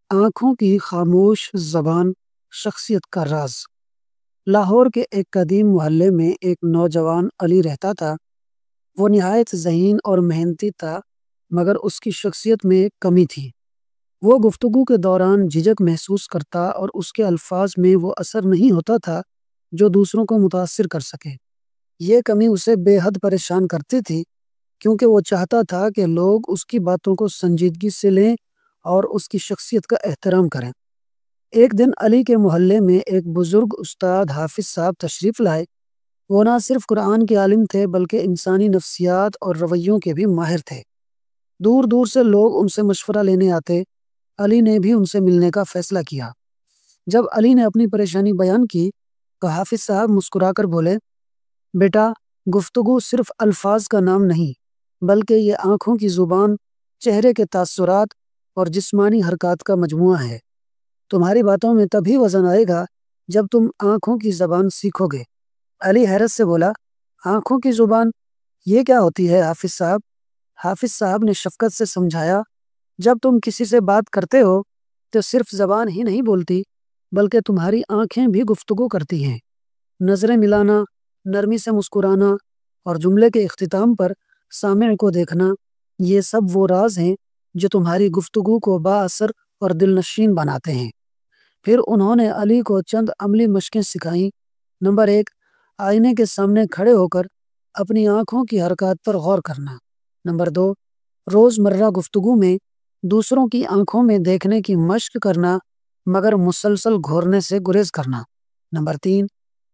آنکھوں کی خاموش زبان، شخصیت کا راز۔ لاہور کے ایک قدیم محلے میں ایک نوجوان علی رہتا تھا۔ وہ نہایت ذہین اور محنتی تھا، مگر اس کی شخصیت میں ایک کمی تھی۔ وہ گفتگو کے دوران جھجک محسوس کرتا اور اس کے الفاظ میں وہ اثر نہیں ہوتا تھا جو دوسروں کو متاثر کر سکے۔ یہ کمی اسے بے حد پریشان کرتی تھی، کیونکہ وہ چاہتا تھا کہ لوگ اس کی باتوں کو سنجیدگی سے لیں اور اس کی شخصیت کا احترام کریں۔ ایک دن علی کے محلے میں ایک بزرگ استاد حافظ صاحب تشریف لائے۔ وہ نہ صرف قرآن کے عالم تھے بلکہ انسانی نفسیات اور رویوں کے بھی ماہر تھے۔ دور دور سے لوگ ان سے مشورہ لینے آتے۔ علی نے بھی ان سے ملنے کا فیصلہ کیا۔ جب علی نے اپنی پریشانی بیان کی تو حافظ صاحب مسکرا کر بولے، بیٹا، گفتگو صرف الفاظ کا نام نہیں، بلکہ یہ آنکھوں کی زبان، چہرے کے تاثرات اور جسمانی حرکات کا مجموعہ ہے۔ تمہاری باتوں میں تبھی وزن آئے گا جب تم آنکھوں کی زبان سیکھو گے۔ علی حیرت سے بولا، آنکھوں کی زبان، یہ کیا ہوتی ہے حافظ صاحب؟ حافظ صاحب نے شفقت سے سمجھایا، جب تم کسی سے بات کرتے ہو تو صرف زبان ہی نہیں بولتی، بلکہ تمہاری آنکھیں بھی گفتگو کرتی ہیں۔ نظریں ملانا، نرمی سے مسکرانا اور جملے کے اختتام پر سامع کو دیکھنا، یہ سب وہ راز ہیں جو تمہاری گفتگو کو با اثر اور دل نشین بناتے ہیں۔ پھر انہوں نے علی کو چند عملی مشقیں سکھائیں۔ نمبر 1، آئینے کے سامنے کھڑے ہو کر اپنی آنکھوں کی حرکات پر غور کرنا۔ نمبر 2، روزمرہ گفتگو میں دوسروں کی آنکھوں میں دیکھنے کی مشق کرنا، مگر مسلسل گھورنے سے گریز کرنا۔ نمبر 3،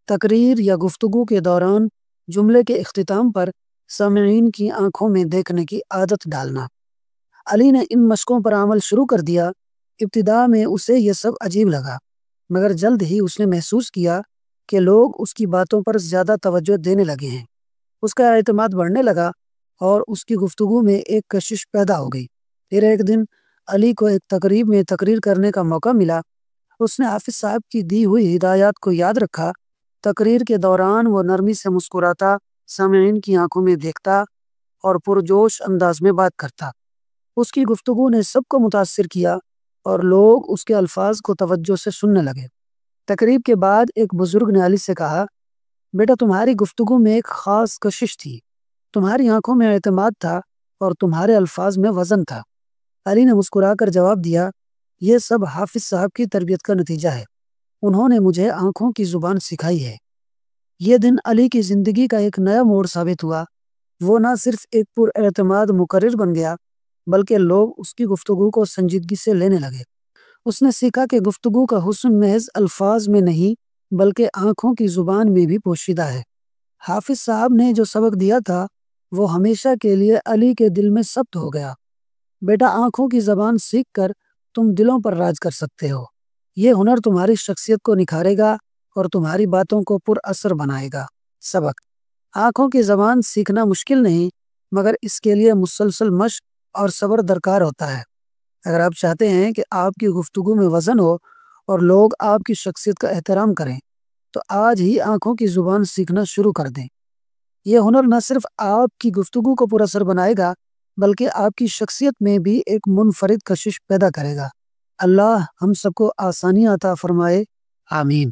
تقریر یا گفتگو کے دوران جملے کے اختتام پر سامعین کی آنکھوں میں دیکھنے کی عادت ڈالنا۔ علی نے ان مشقوں پر عمل شروع کر دیا۔ ابتدا میں اسے یہ سب عجیب لگا، مگر جلد ہی اس نے محسوس کیا کہ لوگ اس کی باتوں پر زیادہ توجہ دینے لگے ہیں۔ اس کا اعتماد بڑھنے لگا اور اس کی گفتگو میں ایک کشش پیدا ہو گئی۔ پھر ایک دن علی کو ایک تقریب میں تقریر کرنے کا موقع ملا۔ اس نے حافظ صاحب کی دی ہوئی ہدایات کو یاد رکھا۔ تقریر کے دوران وہ نرمی سے مسکراتا، سامعین کی آنکھوں میں دیکھتا اور پرجوش انداز میں بات کرتا۔ اس کی گفتگو نے سب کو متاثر کیا اور لوگ اس کے الفاظ کو توجہ سے سننے لگے۔ تقریب کے بعد ایک بزرگ نے علی سے کہا، بیٹا، تمہاری گفتگو میں ایک خاص کشش تھی، تمہاری آنکھوں میں اعتماد تھا اور تمہارے الفاظ میں وزن تھا۔ علی نے مسکرا کر جواب دیا، یہ سب حافظ صاحب کی تربیت کا نتیجہ ہے۔ انہوں نے مجھے آنکھوں کی زبان سکھائی ہے۔ یہ دن علی کی زندگی کا ایک نیا موڑ ثابت ہوا۔ وہ نہ صرف ایک پر اعتماد مقرر بن گیا، بلکہ لوگ اس کی گفتگو کو سنجیدگی سے لینے لگے۔ اس نے سیکھا کہ گفتگو کا حسن محض الفاظ میں نہیں بلکہ آنکھوں کی زبان میں بھی پوشیدہ ہے۔ حافظ صاحب نے جو سبق دیا تھا وہ ہمیشہ کے لیے علی کے دل میں ثبت ہو گیا۔ بیٹا، آنکھوں کی زبان سیکھ کر تم دلوں پر راج کر سکتے ہو۔ یہ ہنر تمہاری شخصیت کو نکھارے گا اور تمہاری باتوں کو پر اثر بنائے گا۔ سبق: آنکھوں کی زبان سیکھنا مشکل نہیں، مگر اس کے لیے مسلسل مشق اور صبر درکار ہوتا ہے۔ اگر آپ چاہتے ہیں کہ آپ کی گفتگو میں وزن ہو اور لوگ آپ کی شخصیت کا احترام کریں، تو آج ہی آنکھوں کی زبان سیکھنا شروع کر دیں۔ یہ ہنر نہ صرف آپ کی گفتگو کو پر اثر بنائے گا بلکہ آپ کی شخصیت میں بھی ایک منفرد کشش پیدا کرے گا۔ اللہ ہم سب کو آسانیاں عطا فرمائے، آمین۔